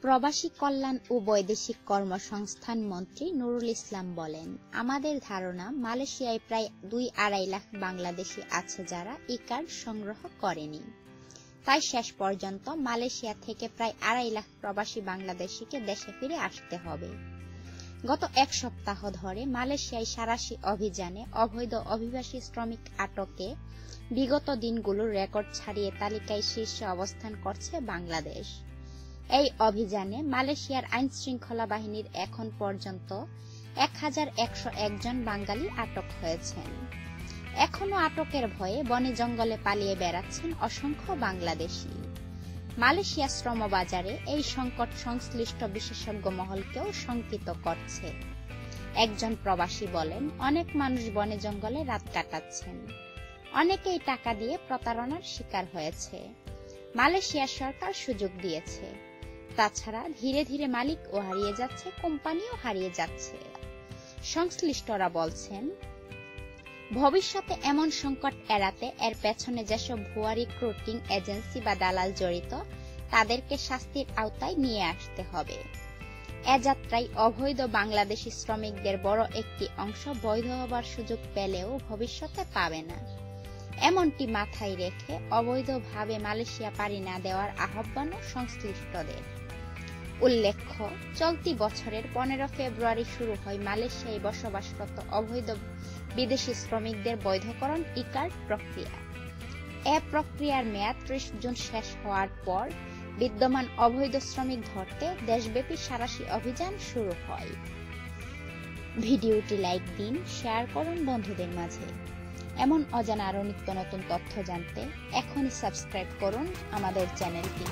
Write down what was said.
প্রবাসী কল্যাণ ও বৈদেশিক কর্মসংস্থান মন্ত্রী নুরুল ইসলাম বলেন, আমাদের ধারণা মালয়েশিয়ায় প্রায় 2-2.5 লাখ বাংলাদেশি আছে যারা ই-কার্ড সংগ্রহ করেনি। তাই শেষ পর্যন্ত মালয়েশিয়া থেকে প্রায় 2.5 লাখ প্রবাসী বাংলাদেশিকে দেশে ফিরে আসতে হবে। গত এক সপ্তাহ ধরে মালয়েশিয়ায় সাঁড়াশি অভিযানে অবৈধ অভিবাসী শ্রমিক আটকে বিগত দিনগুলোর রেকর্ড ছাড়িয়ে তালিকায় শীর্ষে অবস্থান করছে বাংলাদেশ। এই অভিযানে মালয়েশিয়ার আইন শৃঙ্খলা বাহিনীর এখন পর্যন্ত 1101 জন বাঙালি আটক হয়েছেন। এখনো আটকের ভয়ে বনে জঙ্গলে পালিয়ে বেড়াচ্ছেন অসংখ্য বাংলাদেশি। মালয়েশিয়া শ্রম বাজারে এই সংকট সংশ্লিষ্ট বিশেষজ্ঞ মহলকেও শঙ্কিত করছে। একজন প্রবাসী বলেন, অনেক মানুষ বনে জঙ্গলে রাত কাটাচ্ছেন। অনেকেই টাকা দিয়ে প্রতারণার শিকার হয়েছে। মালয়েশিয়া সরকার সুযোগ দিয়েছে। তাছাড়া ধীরে ধীরে মালিকও হারিয়ে যাচ্ছে, কোম্পানিও হারিয়ে যাচ্ছে। সংশ্লিষ্টরা বলছেন, ভবিষ্যতে এমন সংকট এড়াতে এর পেছনে যেসব ভুয়া রিক্রুটিং এজেন্সি বা দালাল জড়িত তাদেরকে শাস্তির আওতায় নিয়ে আসতে হবে। এ যাত্রায় অবৈধ বাংলাদেশি শ্রমিকদের বড় একটি অংশ বৈধ হবার সুযোগ পেলেও ভবিষ্যতে পাবে না। এমনটি মাথায় রেখে অবৈধভাবে মালয়েশিয়া পাড়ি না দেওয়ার আহ্বানও সংশ্লিষ্টদের। উল্লেখ্য, চলতি বছরের 15 ফেব্রুয়ারি শুরু হয় মালয়েশিয়ায় বসবাসরত অবৈধ বিদেশি শ্রমিকদের বৈধকরণ ই-কার্ড প্রক্রিয়া। এ প্রক্রিয়ার মেয়াদ 30 জুন শেষ হওয়ার পর বিদ্যমান অবৈধ শ্রমিক ধরতে দেশব্যাপী সাঁড়াশি অভিযান শুরু হয়। ভিডিওটি লাইক দিন, শেয়ার করুন বন্ধুদের মাঝে। এমন অজানা আরো নিত্য নতুন তথ্য জানতে এখনই সাবস্ক্রাইব করুন আমাদের চ্যানেলটি।